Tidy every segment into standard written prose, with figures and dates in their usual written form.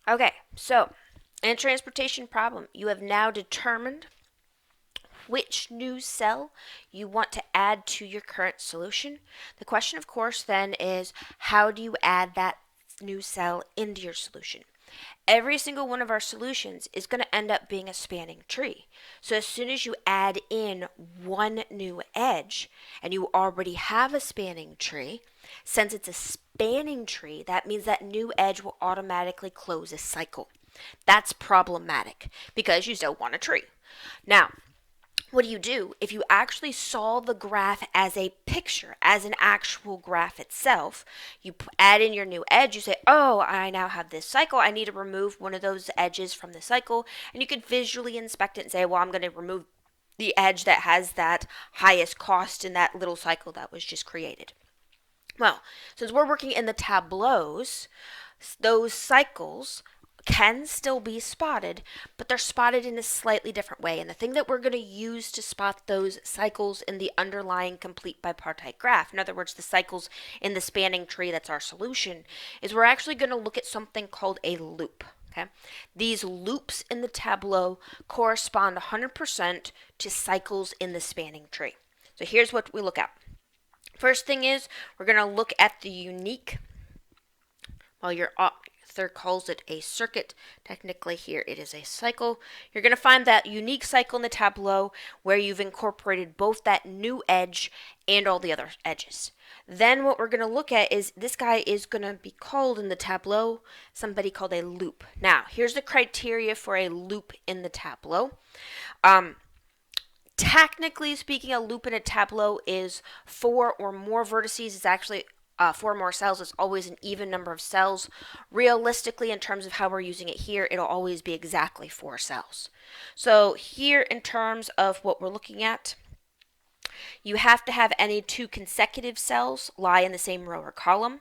Okay, so in a transportation problem, you have now determined which new cell you want to add to your current solution. The question, of course, then is how do you add that new cell into your solution? Every single one of our solutions is going to end up being a spanning tree. So as soon as you add in one new edge and you already have a spanning tree, since it's a spanning tree, that means that new edge will automatically close a cycle. That's problematic because you still want a tree. Now, what do? If you actually saw the graph as a picture, as an actual graph itself, you add in your new edge, you say, oh, I now have this cycle. I need to remove one of those edges from the cycle. And you can visually inspect it and say, well, I'm going to remove the edge that has that highest cost in that little cycle that was just created. Well, since we're working in the tableaus, those cycles can still be spotted, but they're spotted in a slightly different way. And the thing that we're going to use to spot those cycles in the underlying complete bipartite graph, in other words, the cycles in the spanning tree that's our solution, is we're actually going to look at something called a loop. Okay? These loops in the tableau correspond 100% to cycles in the spanning tree. So here's what we look at. First thing is we're going to look at the unique, well, your author calls it a circuit. Technically here it is a cycle. You're going to find that unique cycle in the tableau where you've incorporated both that new edge and all the other edges. Then what we're going to look at is this guy is going to be called in the tableau somebody called a loop. Now, here's the criteria for a loop in the tableau. Technically speaking, a loop in a tableau is 4 or more vertices. It's actually 4 more cells. It's always an even number of cells. Realistically, in terms of how we're using it here, it'll always be exactly 4 cells. So here, in terms of what we're looking at, you have to have any 2 consecutive cells lie in the same row or column.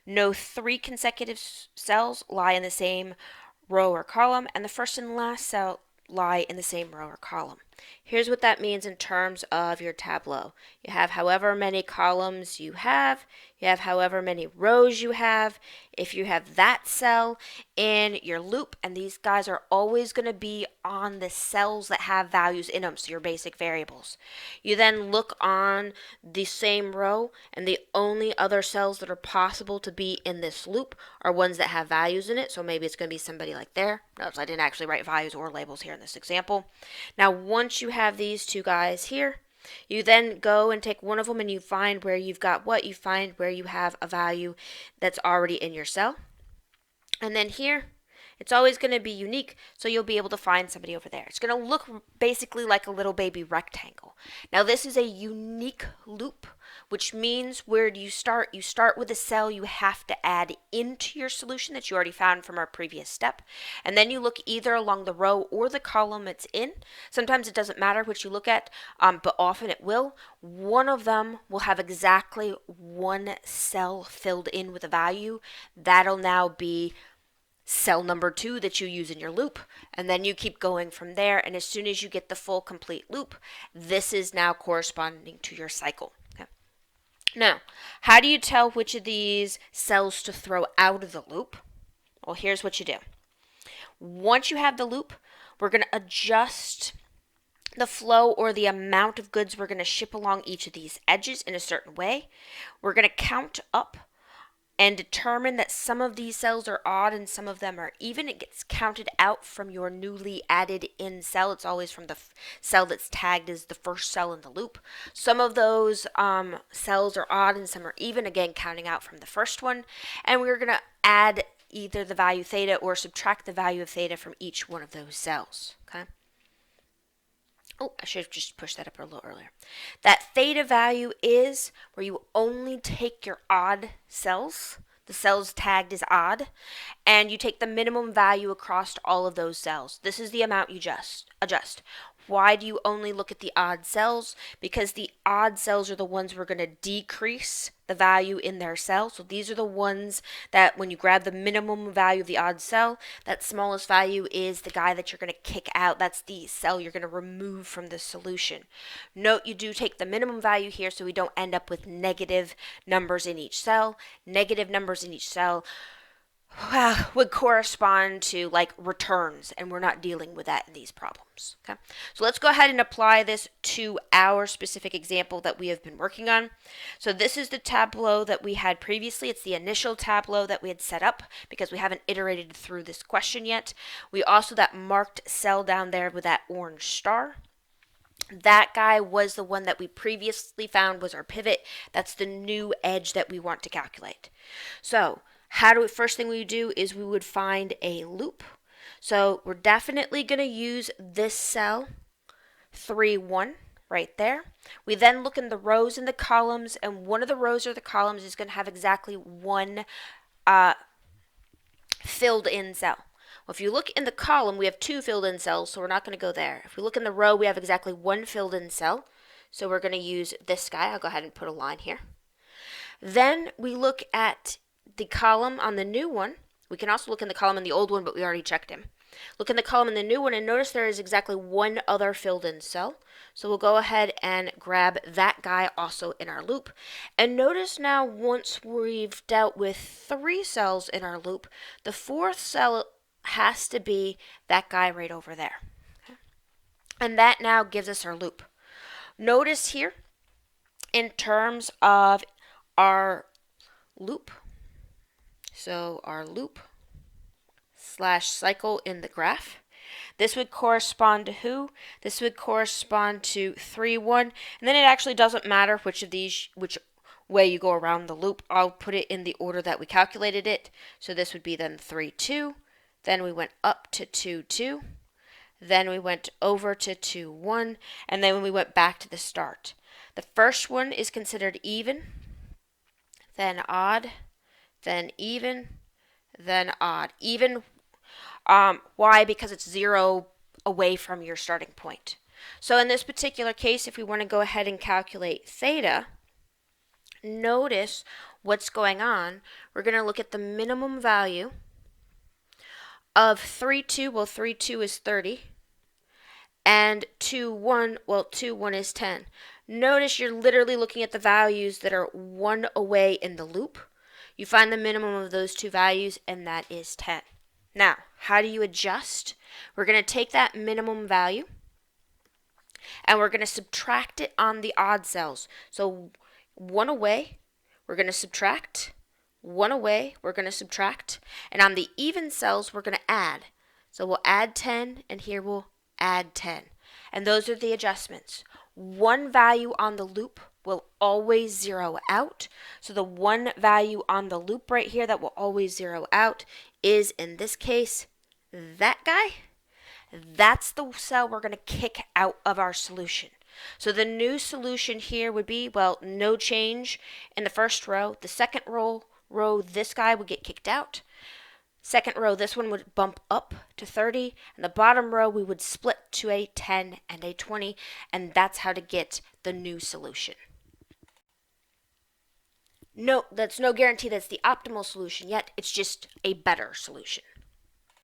No 3 consecutive cells lie in the same row or column, and the first and last cell lie in the same row or column. Here's what that means in terms of your tableau. You have however many columns you have however many rows you have. If you have that cell in your loop, and these guys are always going to be on the cells that have values in them, so your basic variables. You then look on the same row, and the only other cells that are possible to be in this loop are ones that have values in it, so maybe it's going to be somebody like there. Notice I didn't actually write values or labels here in this example. Now, once you have these 2 guys here, you then go and take one of them and you find where you've got what? You find where you have a value that's already in your cell. And then here, it's always going to be unique, so you'll be able to find somebody over there. It's going to look basically like a little baby rectangle. Now, this is a unique loop, which means where do you start? You start with a cell you have to add into your solution that you already found from our previous step. And then you look either along the row or the column it's in. Sometimes it doesn't matter which you look at, but often it will. One of them will have exactly one cell filled in with a value. That'll now be cell number 2 that you use in your loop, and then you keep going from there, and as soon as you get the full complete loop, this is now corresponding to your cycle. Okay. Now, how do you tell which of these cells to throw out of the loop? Well, here's what you do. Once you have the loop, we're going to adjust the flow or the amount of goods we're going to ship along each of these edges in a certain way. We're going to count up and determine that some of these cells are odd and some of them are even. It gets counted out from your newly added in cell. It's always from the cell that's tagged as the first cell in the loop. Some of those cells are odd and some are even, again counting out from the first one. And we're going to add either the value theta or subtract the value of theta from each one of those cells. Okay. Oh, I should have just pushed that up a little earlier. That theta value is where you only take your odd cells, the cells tagged as odd, and you take the minimum value across all of those cells. This is the amount you just adjust. Why do you only look at the odd cells? Because the odd cells are the ones we're going to decrease the value in their cell. So these are the ones that when you grab the minimum value of the odd cell, that smallest value is the guy that you're going to kick out. That's the cell you're going to remove from the solution. Note you do take the minimum value here so we don't end up with negative numbers in each cell. Negative numbers in each cell would correspond to like returns, and we're not dealing with that in these problems. Okay, so let's go ahead and apply this to our specific example that we have been working on. So this is the tableau that we had previously. It's the initial tableau that we had set up because we haven't iterated through this question yet. We also that marked cell down there with that orange star. That guy was the one that we previously found was our pivot. That's the new edge that we want to calculate. So first thing we do is we would find a loop. So we're definitely going to use this cell 3, 1 right there. We then look in the rows and the columns, and one of the rows or the columns is going to have exactly one filled in cell. Well, if you look in the column, we have 2 filled in cells, so we're not going to go there. If we look in the row, we have exactly 1 filled in cell. So we're going to use this guy. I'll go ahead and put a line here. Then we look at the column on the new one. We can also look in the column in the old one, but we already checked him. Look in the column in the new one and notice there is exactly 1 other filled in cell. So we'll go ahead and grab that guy also in our loop. And notice now once we've dealt with 3 cells in our loop, the 4th cell has to be that guy right over there. Okay. And that now gives us our loop. Notice here in terms of our loop, so our loop / cycle in the graph, this would correspond to who? This would correspond to 3, 1, and then it actually doesn't matter which way you go around the loop. I'll put it in the order that we calculated it. So this would be then 3, 2, then we went up to 2, 2, then we went over to 2, 1, and then we went back to the start. The first one is considered even, then odd, then even, then odd. Even, why? Because it's 0 away from your starting point. So in this particular case, if we want to go ahead and calculate theta, notice what's going on. We're going to look at the minimum value of 3, 2. Well, 3, 2 is 30. And 2, 1, well, 2, 1 is 10. Notice you're literally looking at the values that are 1 away in the loop. You find the minimum of those 2 values, and that is 10. Now, how do you adjust? We're going to take that minimum value, and we're going to subtract it on the odd cells. So 1 away, we're going to subtract. 1 away, we're going to subtract. And on the even cells, we're going to add. So we'll add 10, and here we'll add 10. And those are the adjustments. 1 value on the loop will always 0 out. So the 1 value on the loop right here that will always 0 out is, in this case, that guy. That's the cell we're going to kick out of our solution. So the new solution here would be, well, no change in the first row. The second row, this guy would get kicked out. Second row, this one would bump up to 30. And the bottom row, we would split to a 10 and a 20. And that's how to get the new solution. No, that's no guarantee that's the optimal solution yet. It's just a better solution.